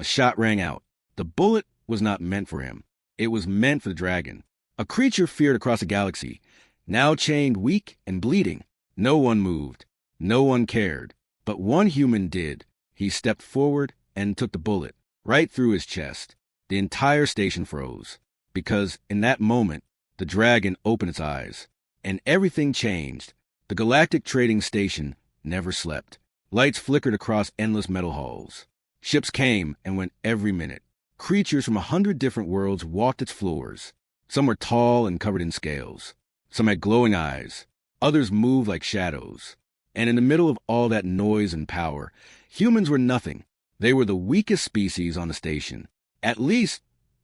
A shot rang out. The bullet was not meant for him. It was meant for the dragon. A creature feared across a galaxy, now chained, weak and bleeding. No one moved. No one cared. But one human did. He stepped forward and took the bullet, right through his chest. The entire station froze, because in that moment, the dragon opened its eyes, and everything changed. The Galactic Trading Station never slept. Lights flickered across endless metal halls. Ships came and went every minute. Creatures from 100 different worlds walked its floors. Some were tall and covered in scales. Some had glowing eyes. Others moved like shadows. And in the middle of all that noise and power, humans were nothing. They were the weakest species on the station. At least,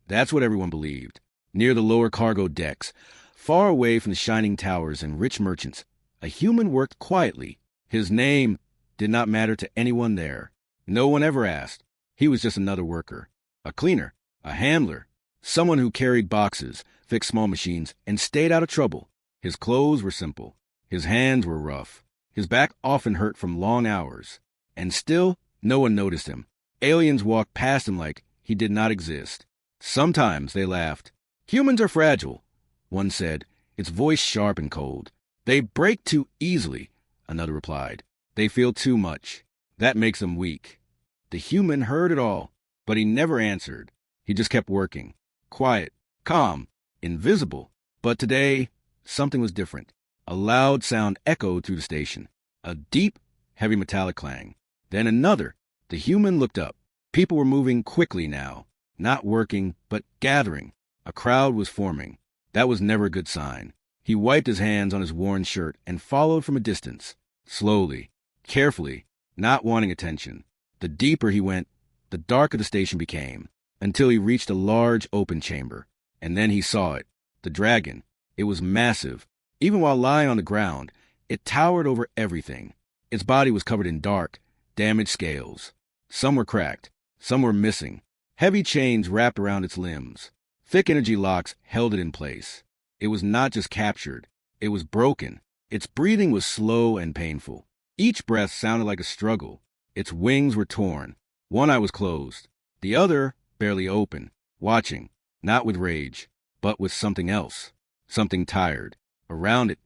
that's what everyone believed. Near the lower cargo decks, far away from the shining towers and rich merchants, a human worked quietly. His name did not matter to anyone there. No one ever asked. He was just another worker. A cleaner, a handler, someone who carried boxes, fixed small machines, and stayed out of trouble. His clothes were simple. His hands were rough. His back often hurt from long hours. And still, no one noticed him. Aliens walked past him like he did not exist. Sometimes they laughed. Humans are fragile, one said, its voice sharp and cold. They break too easily, another replied. They feel too much. That makes them weak. The human heard it all, but he never answered. He just kept working. Quiet, calm, invisible. But today, something was different. A loud sound echoed through the station. A deep, heavy metallic clang. Then another. The human looked up. People were moving quickly now. Not working, but gathering. A crowd was forming. That was never a good sign. He wiped his hands on his worn shirt and followed from a distance. Slowly, carefully, not wanting attention. The deeper he went, the darker the station became, until he reached a large open chamber. And then he saw it. The dragon. It was massive. Even while lying on the ground, it towered over everything. Its body was covered in dark, damaged scales. Some were cracked. Some were missing. Heavy chains wrapped around its limbs. Thick energy locks held it in place. It was not just captured. It was broken. Its breathing was slow and painful. Each breath sounded like a struggle. Its wings were torn. One eye was closed. The other barely open, watching, not with rage, but with something else. Something tired. Around it,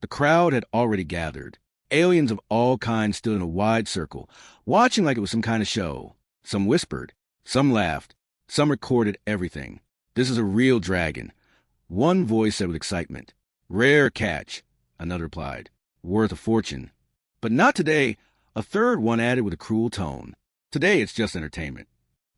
the crowd had already gathered. Aliens of all kinds stood in a wide circle, watching like it was some kind of show. Some whispered. Some laughed. Some recorded everything. This is a real dragon. One voice said with excitement. Rare catch, another replied. Worth a fortune. But not today, a third one added with a cruel tone. Today it's just entertainment.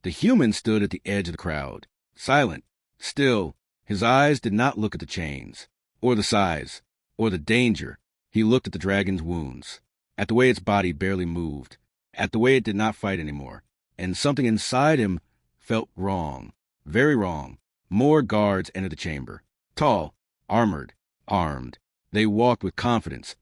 The human stood at the edge of the crowd, silent, still. His eyes did not look at the chains, or the size, or the danger. He looked at the dragon's wounds, at the way its body barely moved, at the way it did not fight anymore. And something inside him felt wrong, very wrong. More guards entered the chamber, tall, armored, armed. They walked with confidence,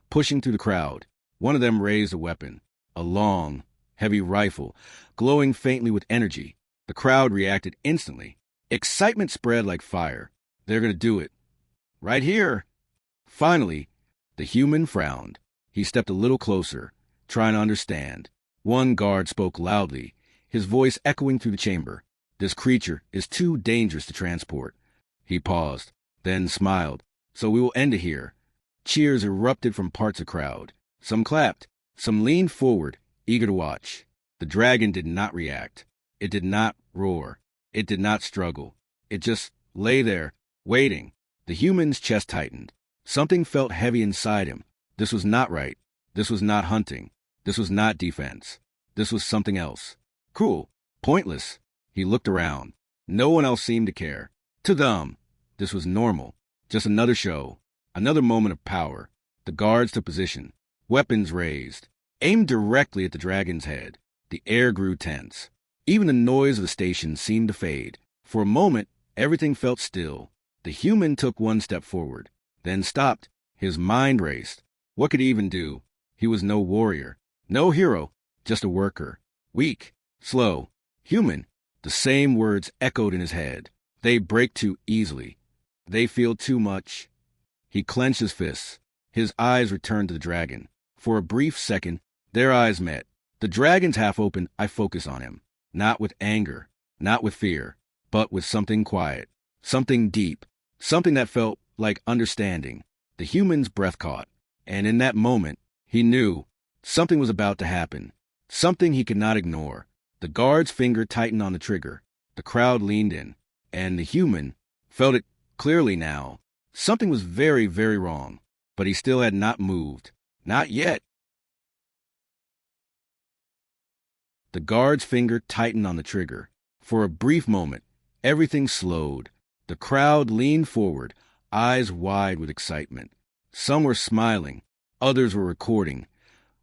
pushing through the crowd. One of them raised a weapon, a long, heavy rifle, glowing faintly with energy. The crowd reacted instantly. Excitement spread like fire. They're going to do it. Right here. Finally, the human frowned. He stepped a little closer, trying to understand. One guard spoke loudly, his voice echoing through the chamber. This creature is too dangerous to transport. He paused, then smiled. So we will end it here. Cheers erupted from parts of the crowd. Some clapped. Some leaned forward, eager to watch. The dragon did not react. It did not roar. It did not struggle. It just lay there, waiting. The human's chest tightened. Something felt heavy inside him. This was not right. This was not hunting. This was not defense. This was something else. Cruel. Pointless. He looked around. No one else seemed to care. To them, this was normal. Just another show. Another moment of power. The guards took position. Weapons raised. Aimed directly at the dragon's head. The air grew tense. Even the noise of the station seemed to fade. For a moment, everything felt still. The human took one step forward, then stopped. His mind raced. What could he even do? He was no warrior, no hero, just a worker. Weak, slow, human. The same words echoed in his head. They break too easily. They feel too much. He clenched his fists. His eyes returned to the dragon. For a brief second, their eyes met. The dragon's half open, I focused on him. not with anger, not with fear, but with something quiet, something deep, something that felt like understanding. The human's breath caught, and in that moment, he knew something was about to happen, something he could not ignore. The guard's finger tightened on the trigger. The crowd leaned in, and the human felt it clearly now. Something was very, very wrong, but he still had not moved. Not yet. The guard's finger tightened on the trigger. For a brief moment, everything slowed. The crowd leaned forward, eyes wide with excitement. Some were smiling, others were recording,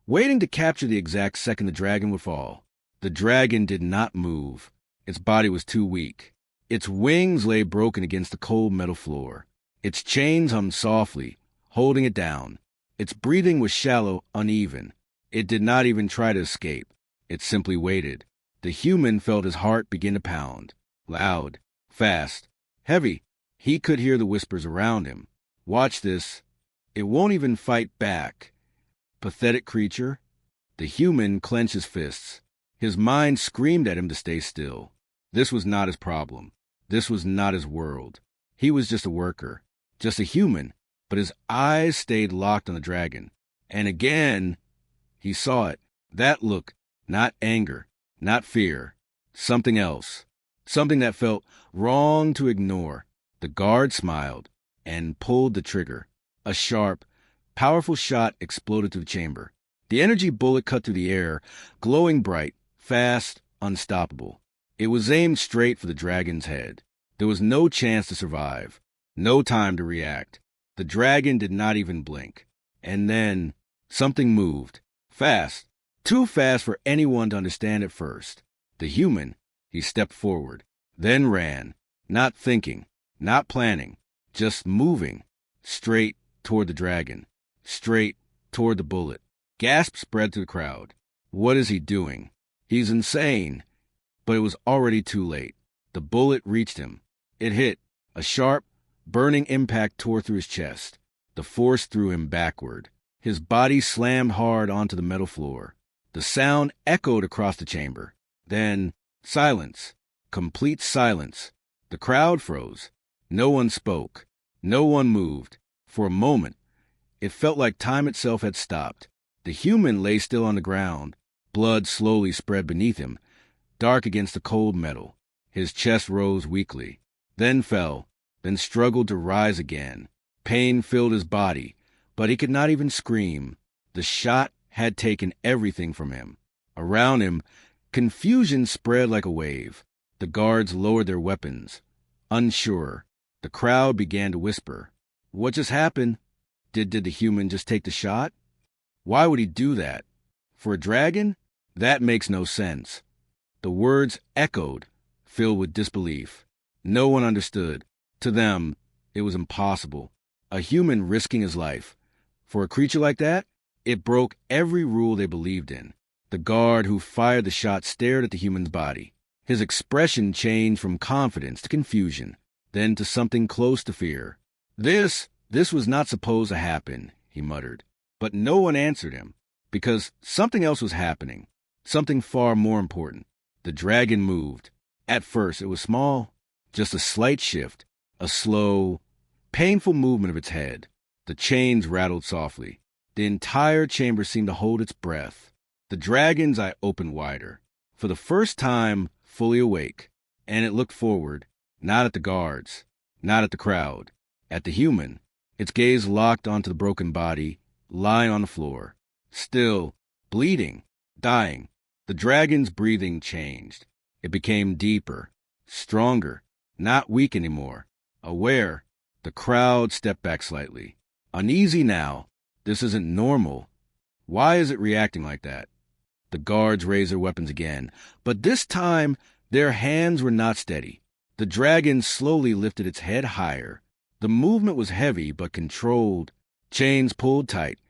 waiting to capture the exact second the dragon would fall. The dragon did not move. Its body was too weak. Its wings lay broken against the cold metal floor. Its chains hummed softly, holding it down. Its breathing was shallow, uneven. It did not even try to escape. It simply waited. The human felt his heart begin to pound. Loud, fast, heavy. He could hear the whispers around him. Watch this. It won't even fight back. Pathetic creature. The human clenched his fists. His mind screamed at him to stay still. This was not his problem. This was not his world. He was just a worker, just a human, but his eyes stayed locked on the dragon. And again, he saw it. That look, not anger, not fear, something else, something that felt wrong to ignore. The guard smiled and pulled the trigger. A sharp, powerful shot exploded through the chamber. The energy bullet cut through the air, glowing bright, fast, unstoppable. It was aimed straight for the dragon's head. There was no chance to survive, no time to react. The dragon did not even blink. And then something moved, fast, too fast for anyone to understand at first. The human, he stepped forward, then ran, not thinking, not planning, just moving, straight toward the dragon, straight toward the bullet. Gasps spread through the crowd. What is he doing? He's insane. But it was already too late. The bullet reached him. It hit. A sharp, burning impact tore through his chest. The force threw him backward. His body slammed hard onto the metal floor. The sound echoed across the chamber. Then, silence. Complete silence. The crowd froze. No one spoke. No one moved. For a moment, it felt like time itself had stopped. The human lay still on the ground. Blood slowly spread beneath him, dark against the cold metal. His chest rose weakly, then fell, then struggled to rise again. Pain filled his body, but he could not even scream. The shot had taken everything from him. Around him, confusion spread like a wave. The guards lowered their weapons, unsure. The crowd began to whisper. What just happened? Did the human just take the shot? Why would he do that? For a dragon? That makes no sense. The words echoed, filled with disbelief. No one understood. To them, it was impossible. A human risking his life. For a creature like that, it broke every rule they believed in. The guard who fired the shot stared at the human's body. His expression changed from confidence to confusion, then to something close to fear. This was not supposed to happen, he muttered. But no one answered him, because something else was happening, something far more important. The dragon moved. At first, it was small, just a slight shift, a slow, painful movement of its head. The chains rattled softly. The entire chamber seemed to hold its breath. The dragon's eye opened wider, for the first time fully awake, and it looked forward, not at the guards, not at the crowd, at the human. Its gaze locked onto the broken body, lying on the floor, still, bleeding, dying. The dragon's breathing changed. It became deeper, stronger, not weak anymore. Aware, the crowd stepped back slightly. Uneasy now. This isn't normal. Why is it reacting like that? The guards raised their weapons again, but this time their hands were not steady. The dragon slowly lifted its head higher. The movement was heavy but controlled. Chains pulled tight.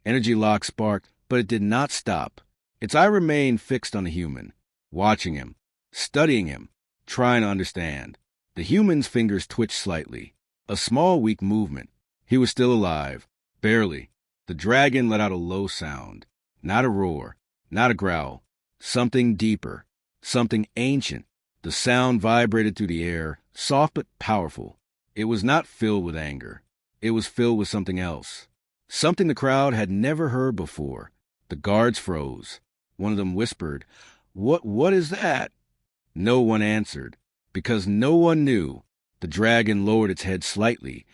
Energy lock sparked, but it did not stop. Its eye remained fixed on the human, watching him, studying him, trying to understand. The human's fingers twitched slightly. A small, weak movement. He was still alive, barely. The dragon let out a low sound. Not a roar, not a growl. Something deeper, something ancient. The sound vibrated through the air, soft but powerful. It was not filled with anger. It was filled with something else. Something the crowd had never heard before. The guards froze. One of them whispered, What is that?" No one answered, because no one knew. The dragon lowered its head slightly,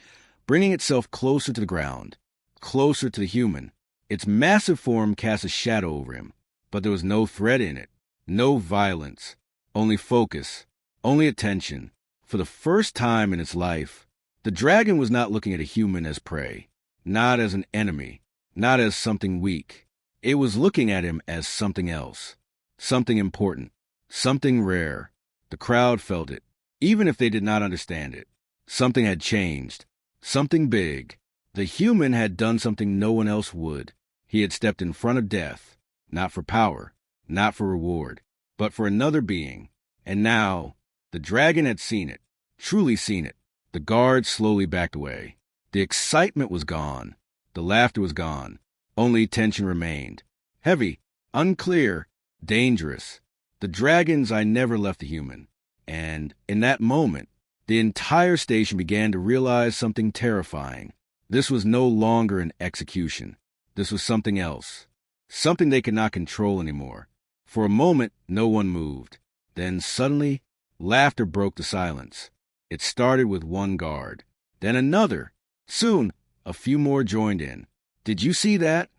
bringing itself closer to the ground, closer to the human. Its massive form cast a shadow over him, but there was no threat in it, no violence, only focus, only attention. For the first time in its life, the dragon was not looking at a human as prey, not as an enemy, not as something weak. It was looking at him as something else, something important, something rare. The crowd felt it, even if they did not understand it. Something had changed, something big. The human had done something no one else would. He had stepped in front of death, not for power, not for reward, but for another being. And now, the dragon had seen it, truly seen it. The guards slowly backed away. The excitement was gone. The laughter was gone. Only tension remained. Heavy, unclear, dangerous. The dragon's eye never left the human. And in that moment, the entire station began to realize something terrifying. This was no longer an execution. This was something else. Something they could not control anymore. For a moment, no one moved. Then suddenly, laughter broke the silence. It started with one guard, then another. Soon, a few more joined in. "Did you see that?"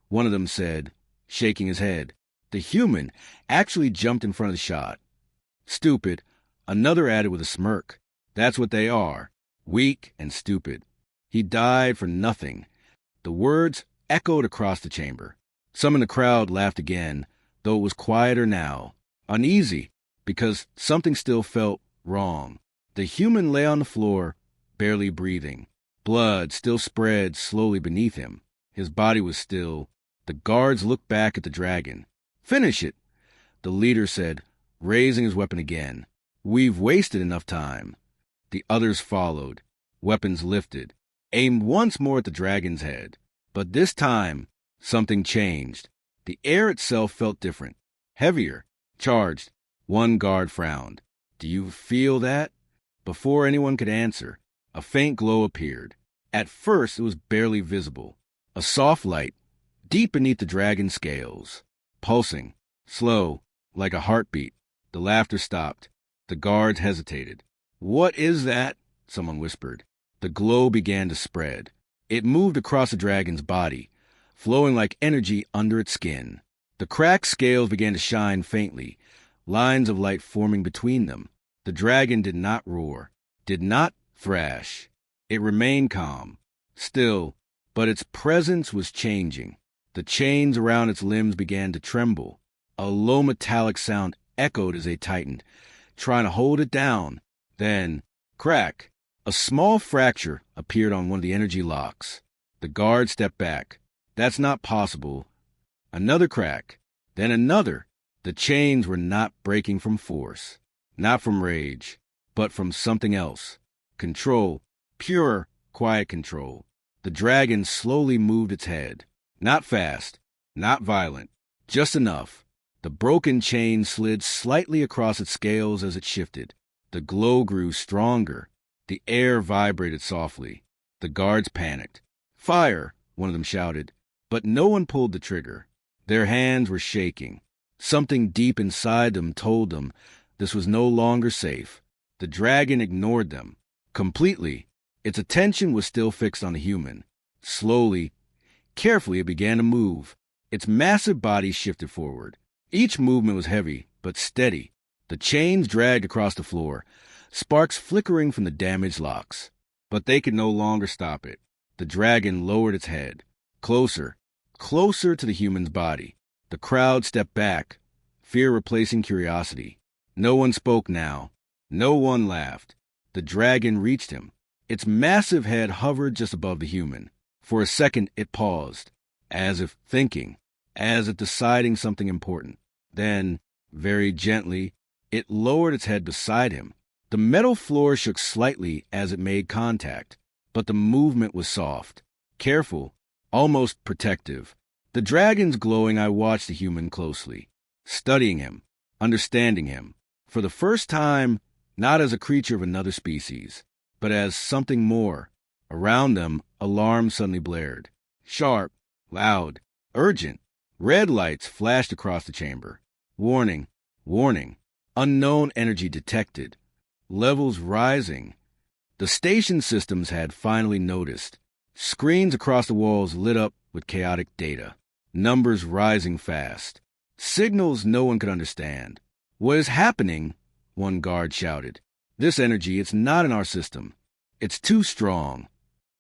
one of them said, shaking his head. The human actually jumped in front of the shot. "Stupid," another added with a smirk. "That's what they are, weak and stupid. He died for nothing." The words echoed across the chamber. Some in the crowd laughed again, though it was quieter now, uneasy, because something still felt wrong. The human lay on the floor, barely breathing. Blood still spread slowly beneath him. His body was still. The guards looked back at the dragon. "Finish it," the leader said, raising his weapon again. "We've wasted enough time." The others followed, weapons lifted, aimed once more at the dragon's head. But this time, something changed. The air itself felt different, heavier, charged. One guard frowned. "Do you feel that?" Before anyone could answer, a faint glow appeared. At first, it was barely visible. A soft light, deep beneath the dragon's scales, pulsing, slow, like a heartbeat. The laughter stopped. The guards hesitated. "What is that?" someone whispered. The glow began to spread. It moved across the dragon's body, flowing like energy under its skin. The cracked scales began to shine faintly, lines of light forming between them. The dragon did not roar, did not thrash. It remained calm, still, but its presence was changing. The chains around its limbs began to tremble. A low metallic sound echoed as they tightened, trying to hold it down. Then, crack! A small fracture appeared on one of the energy locks. The guard stepped back. "That's not possible." Another crack, then another. The chains were not breaking from force, not from rage, but from something else. Control, pure, quiet control. The dragon slowly moved its head. Not fast, not violent, just enough. The broken chain slid slightly across its scales as it shifted. The glow grew stronger. The air vibrated softly. The guards panicked. "Fire!" one of them shouted. But no one pulled the trigger. Their hands were shaking. Something deep inside them told them this was no longer safe. The dragon ignored them. Completely. Its attention was still fixed on the human. Slowly, carefully, it began to move. Its massive body shifted forward. Each movement was heavy, but steady. The chains dragged across the floor, sparks flickering from the damaged locks. But they could no longer stop it. The dragon lowered its head. Closer, closer to the human's body. The crowd stepped back, fear replacing curiosity. No one spoke now. No one laughed. The dragon reached him. Its massive head hovered just above the human. For a second, it paused, as if thinking, as if deciding something important. Then, very gently, it lowered its head beside him. The metal floor shook slightly as it made contact, but the movement was soft, careful, almost protective. The dragon's glowing eye watched the human closely, studying him, understanding him. For the first time, not as a creature of another species, but as something more. Around them, alarms suddenly blared. Sharp, loud, urgent. Red lights flashed across the chamber. Warning, warning. Unknown energy detected. Levels rising. The station systems had finally noticed. Screens across the walls lit up with chaotic data. Numbers rising fast. Signals no one could understand. "What is happening?" one guard shouted. "This energy, it's not in our system. It's too strong."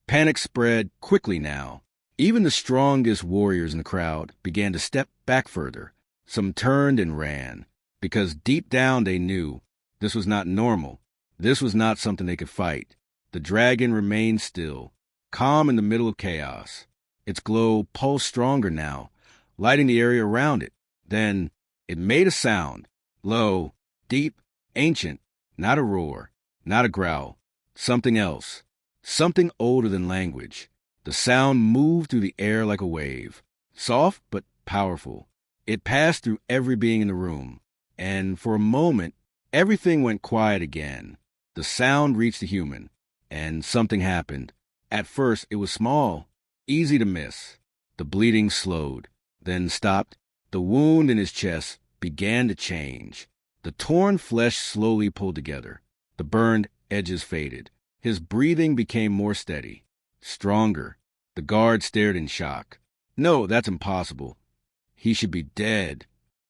Panic spread quickly now. Even the strongest warriors in the crowd began to step back further. Some turned and ran, because deep down they knew this was not normal. This was not something they could fight. The dragon remained still, calm in the middle of chaos. Its glow pulsed stronger now, lighting the area around it. Then it made a sound, low, deep, ancient, not a roar, not a growl, something else, something older than language. The sound moved through the air like a wave, soft but powerful. It passed through every being in the room, and for a moment, everything went quiet again. The sound reached the human, and something happened. At first, it was small, easy to miss. The bleeding slowed, then stopped. The wound in his chest began to change. The torn flesh slowly pulled together. The burned edges faded. His breathing became more steady, stronger. The guard stared in shock. "No, that's impossible. He should be dead.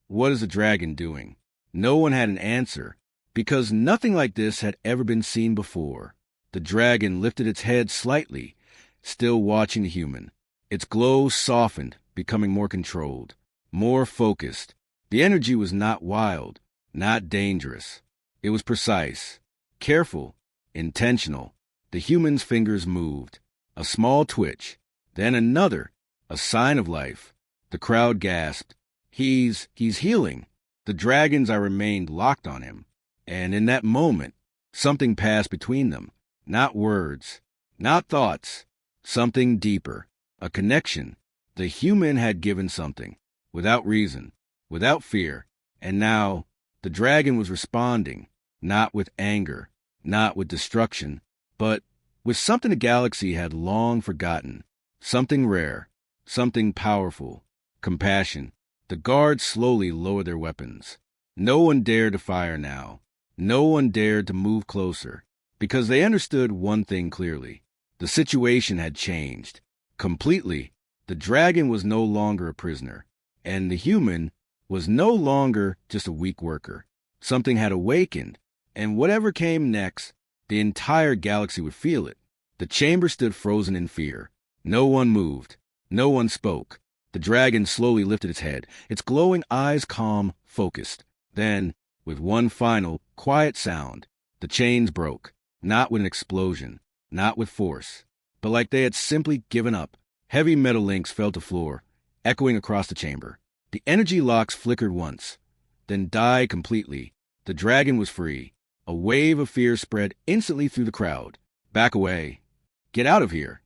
What is the dragon doing?" No one had an answer, because nothing like this had ever been seen before. The dragon lifted its head slightly, still watching the human. Its glow softened, becoming more controlled, more focused. The energy was not wild, not dangerous. It was precise, careful, intentional. The human's fingers moved. A small twitch, then another, a sign of life. The crowd gasped. He's healing." The dragon's eye remained locked on him, and in that moment, something passed between them. Not words, not thoughts, something deeper, a connection. The human had given something, without reason, without fear, and now the dragon was responding, not with anger, not with destruction, but with something the galaxy had long forgotten, something rare, something powerful, compassion. The guards slowly lowered their weapons. No one dared to fire now. No one dared to move closer, because they understood one thing clearly. The situation had changed. Completely. The dragon was no longer a prisoner, and the human was no longer just a weak worker. Something had awakened, and whatever came next, the entire galaxy would feel it. The chamber stood frozen in fear. No one moved. No one spoke. The dragon slowly lifted its head, its glowing eyes calm, focused. Then, with one final, quiet sound, the chains broke, not with an explosion, not with force, but like they had simply given up. Heavy metal links fell to the floor, echoing across the chamber. The energy locks flickered once, then died completely. The dragon was free. A wave of fear spread instantly through the crowd. "Back away. Get out of here."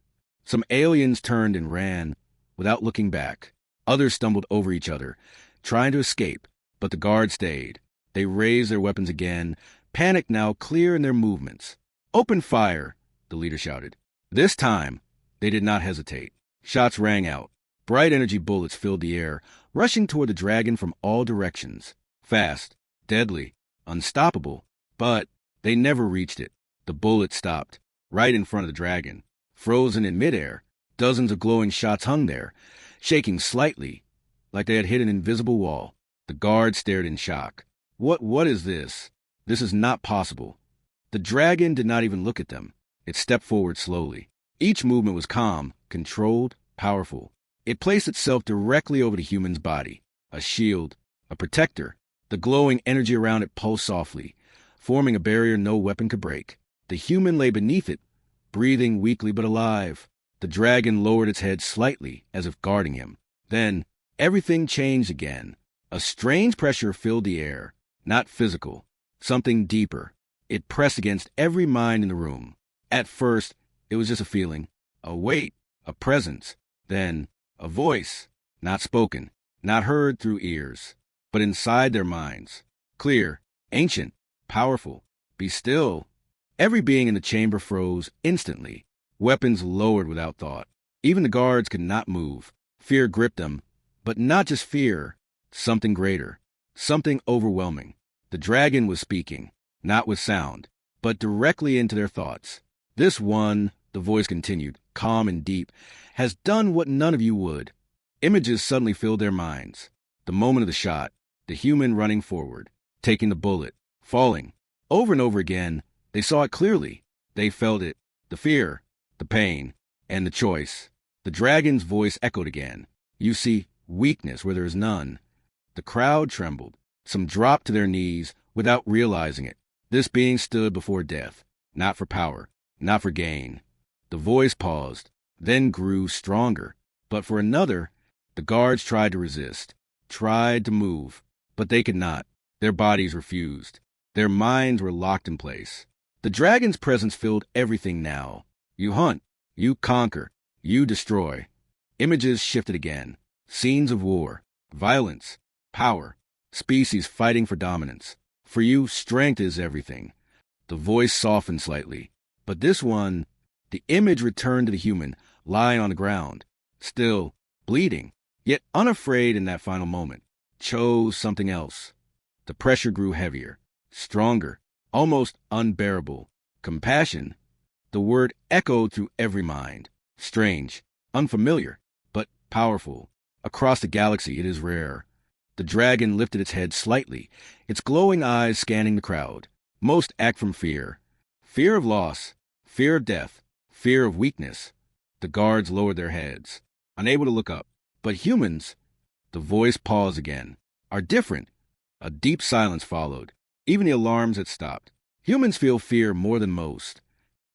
Some aliens turned and ran, without looking back. Others stumbled over each other, trying to escape, but the guards stayed. They raised their weapons again, panic now clear in their movements. "Open fire," the leader shouted. This time, they did not hesitate. Shots rang out. Bright energy bullets filled the air, rushing toward the dragon from all directions. Fast, deadly, unstoppable. But they never reached it. The bullets stopped, right in front of the dragon. Frozen in midair, dozens of glowing shots hung there, shaking slightly, like they had hit an invisible wall. The guards stared in shock. What is this? This is not possible." The dragon did not even look at them. It stepped forward slowly. Each movement was calm, controlled, powerful. It placed itself directly over the human's body, a shield, a protector. The glowing energy around it pulsed softly, forming a barrier no weapon could break. The human lay beneath it, breathing weakly but alive. The dragon lowered its head slightly, as if guarding him. Then, everything changed again. A strange pressure filled the air, not physical, something deeper. It pressed against every mind in the room. At first, it was just a feeling, a weight, a presence. Then, a voice, not spoken, not heard through ears, but inside their minds. Clear, ancient, powerful. Be still. Every being in the chamber froze instantly. Weapons lowered without thought. Even the guards could not move. Fear gripped them, but not just fear. Something greater. Something overwhelming. The dragon was speaking, not with sound, but directly into their thoughts. This one, the voice continued, calm and deep, has done what none of you would. Images suddenly filled their minds. The moment of the shot, the human running forward, taking the bullet, falling. Over and over again, they saw it clearly. They felt it, the fear, the pain, and the choice. The dragon's voice echoed again. You see weakness where there is none. The crowd trembled. Some dropped to their knees without realizing it. This being stood before death, not for power, not for gain. The voice paused, then grew stronger. But for another, the guards tried to resist, tried to move, but they could not. Their bodies refused. Their minds were locked in place. The dragon's presence filled everything now. You hunt, you conquer, you destroy. Images shifted again. Scenes of war, violence, power, species fighting for dominance. For you, strength is everything. The voice softened slightly. But this one, the image returned to the human, lying on the ground, still, bleeding, yet unafraid in that final moment, chose something else. The pressure grew heavier, stronger, almost unbearable. Compassion. The word echoed through every mind. Strange, unfamiliar, but powerful. Across the galaxy, it is rare. The dragon lifted its head slightly, its glowing eyes scanning the crowd. Most act from fear. Fear of loss, fear of death, fear of weakness. The guards lowered their heads, unable to look up. But humans, the voice paused again, are different. A deep silence followed. Even the alarms had stopped. Humans feel fear more than most.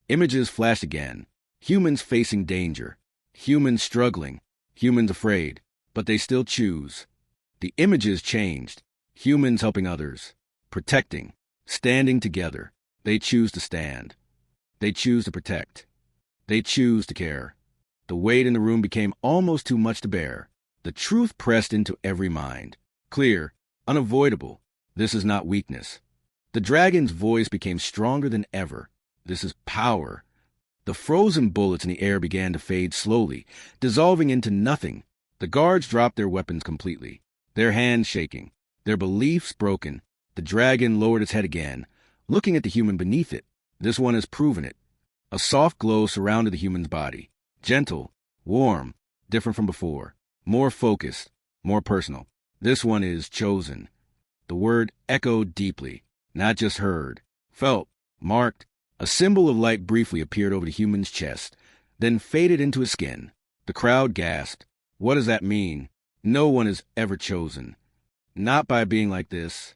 Images flashed again. Humans facing danger. Humans struggling. Humans afraid. But they still choose. The images changed. Humans helping others. Protecting. Standing together. They choose to stand. They choose to protect. They choose to care. The weight in the room became almost too much to bear. The truth pressed into every mind. Clear. Unavoidable. This is not weakness. The dragon's voice became stronger than ever. This is power. The frozen bullets in the air began to fade slowly, dissolving into nothing. The guards dropped their weapons completely, their hands shaking, their beliefs broken. The dragon lowered its head again, looking at the human beneath it. This one has proven it. A soft glow surrounded the human's body. Gentle, warm, different from before. More focused, more personal. This one is chosen. The word echoed deeply, not just heard, felt, marked. A symbol of light briefly appeared over the human's chest, then faded into his skin. The crowd gasped. What does that mean? No one is ever chosen. Not by being like this.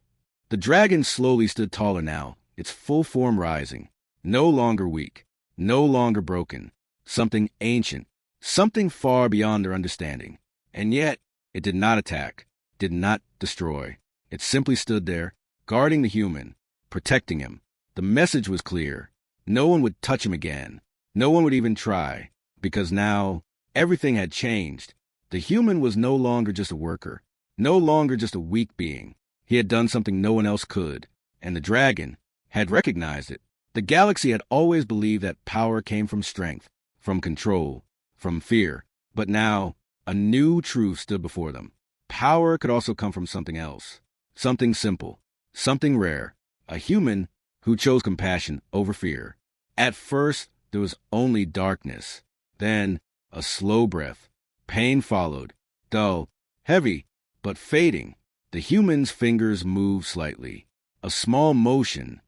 The dragon slowly stood taller now, its full form rising. No longer weak, no longer broken. Something ancient, something far beyond their understanding. And yet, it did not attack, did not destroy. It simply stood there, guarding the human, protecting him. The message was clear. No one would touch him again. No one would even try, because now everything had changed. The human was no longer just a worker, no longer just a weak being. He had done something no one else could, and the dragon had recognized it. The galaxy had always believed that power came from strength, from control, from fear. But now, a new truth stood before them. Power could also come from something else, something simple, something rare, a human who chose compassion over fear. At first, there was only darkness. Then, a slow breath. Pain followed, dull, heavy, but fading. The human's fingers moved slightly. A small motion,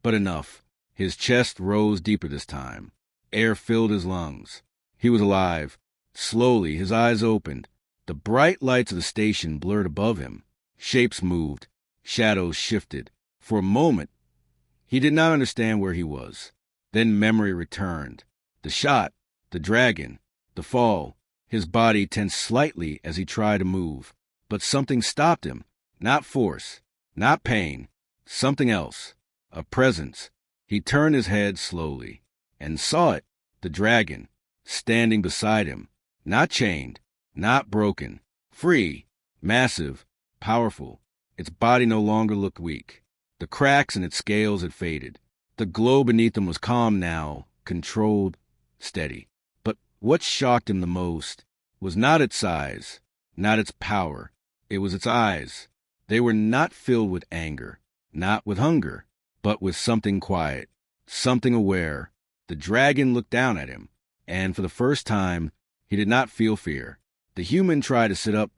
but enough. His chest rose deeper this time. Air filled his lungs. He was alive. Slowly, his eyes opened. The bright lights of the station blurred above him. Shapes moved. Shadows shifted. For a moment, he did not understand where he was. Then memory returned. The shot, the dragon, the fall. His body tensed slightly as he tried to move. But something stopped him. Not force, not pain. Something else. A presence. He turned his head slowly and saw it, the dragon, standing beside him. Not chained, not broken. Free, massive, powerful. Its body no longer looked weak. The cracks in its scales had faded. The glow beneath them was calm now, controlled, steady. But what shocked him the most was not its size, not its power. It was its eyes. They were not filled with anger, not with hunger, but with something quiet, something aware. The dragon looked down at him, and for the first time, he did not feel fear. The human tried to sit up,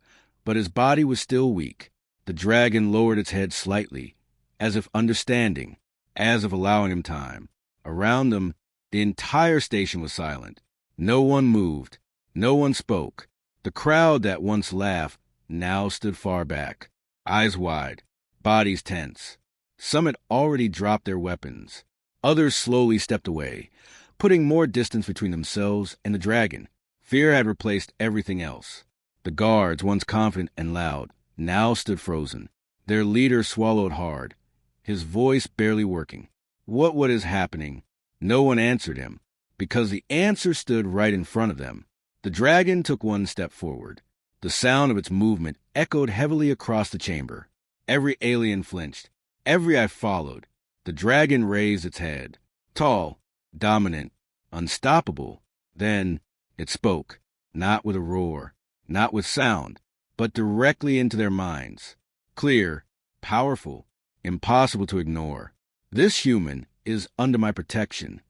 but his body was still weak. The dragon lowered its head slightly, as if understanding, as if allowing him time. Around them, the entire station was silent. No one moved. No one spoke. The crowd that once laughed now stood far back, eyes wide, bodies tense. Some had already dropped their weapons. Others slowly stepped away, putting more distance between themselves and the dragon. Fear had replaced everything else. The guards, once confident and loud, now stood frozen. Their leader swallowed hard, his voice barely working. What was happening? No one answered him, because the answer stood right in front of them. The dragon took one step forward. The sound of its movement echoed heavily across the chamber. Every alien flinched. Every eye followed. The dragon raised its head, tall, dominant, unstoppable. Then it spoke, not with a roar, not with sound, but directly into their minds. Clear, powerful, impossible to ignore. This human is under my protection.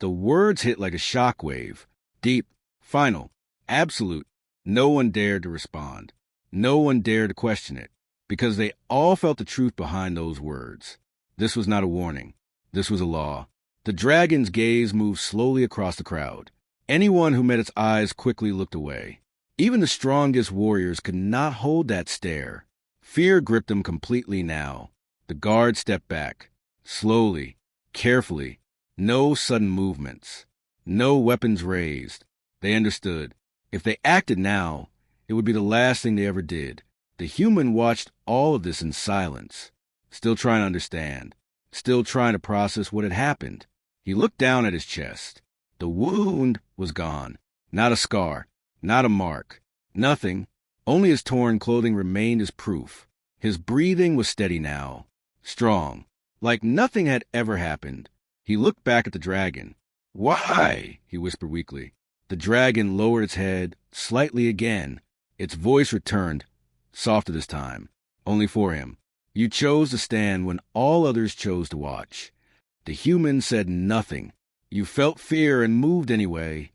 The words hit like a shockwave, deep, final, absolute. No one dared to respond. No one dared to question it, because they all felt the truth behind those words. This was not a warning. This was a law. The dragon's gaze moved slowly across the crowd. Anyone who met its eyes quickly looked away. Even the strongest warriors could not hold that stare. Fear gripped them completely now. The guard stepped back, slowly, carefully. No sudden movements. No weapons raised. They understood. If they acted now, it would be the last thing they ever did. The human watched all of this in silence, still trying to understand, still trying to process what had happened. He looked down at his chest. The wound was gone. Not a scar, not a mark, nothing. Only his torn clothing remained as proof. His breathing was steady now, strong, like nothing had ever happened. He looked back at the dragon. "Why?" he whispered weakly. The dragon lowered its head slightly again. Its voice returned, softer this time, only for him. "You chose to stand when all others chose to watch." The human said nothing. "You felt fear and moved anyway."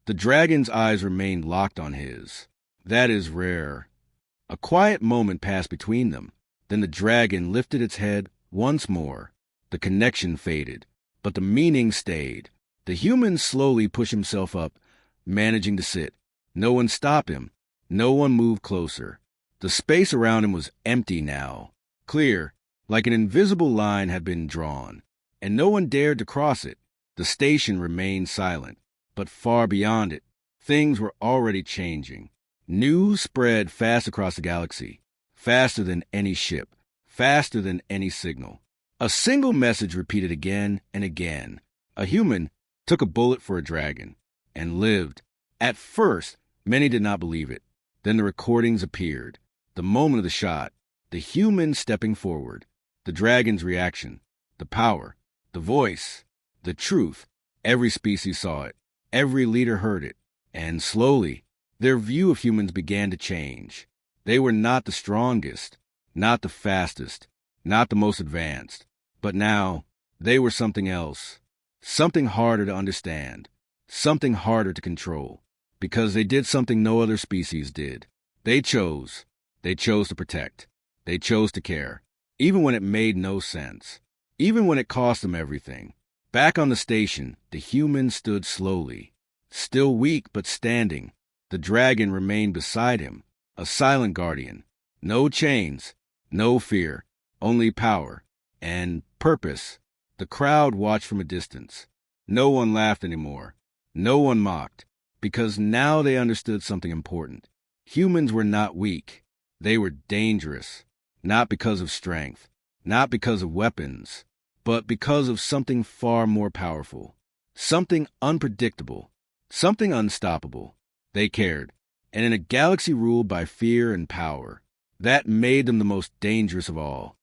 The dragon's eyes remained locked on his. That is rare. A quiet moment passed between them. Then the dragon lifted its head once more. The connection faded, but the meaning stayed. The human slowly pushed himself up, managing to sit. No one stopped him. No one moved closer. The space around him was empty now, clear, like an invisible line had been drawn, and no one dared to cross it. The station remained silent, but far beyond it, things were already changing. News spread fast across the galaxy, faster than any ship, faster than any signal. A single message repeated again and again. A human took a bullet for a dragon and lived. At first, many did not believe it. Then the recordings appeared. The moment of the shot, the human stepping forward, the dragon's reaction, the power, the voice, the truth. Every species saw it. Every leader heard it. And slowly, their view of humans began to change. They were not the strongest, not the fastest, not the most advanced. But now, they were something else. Something harder to understand. Something harder to control. Because they did something no other species did. They chose. They chose to protect. They chose to care. Even when it made no sense. Even when it cost them everything. Back on the station, the human stood slowly. Still weak, but standing. The dragon remained beside him, a silent guardian. No chains, no fear, only power and purpose. The crowd watched from a distance. No one laughed anymore. No one mocked, because now they understood something important. Humans were not weak. They were dangerous, not because of strength, not because of weapons, but because of something far more powerful, something unpredictable, something unstoppable. They cared, and in a galaxy ruled by fear and power, That made them the most dangerous of all.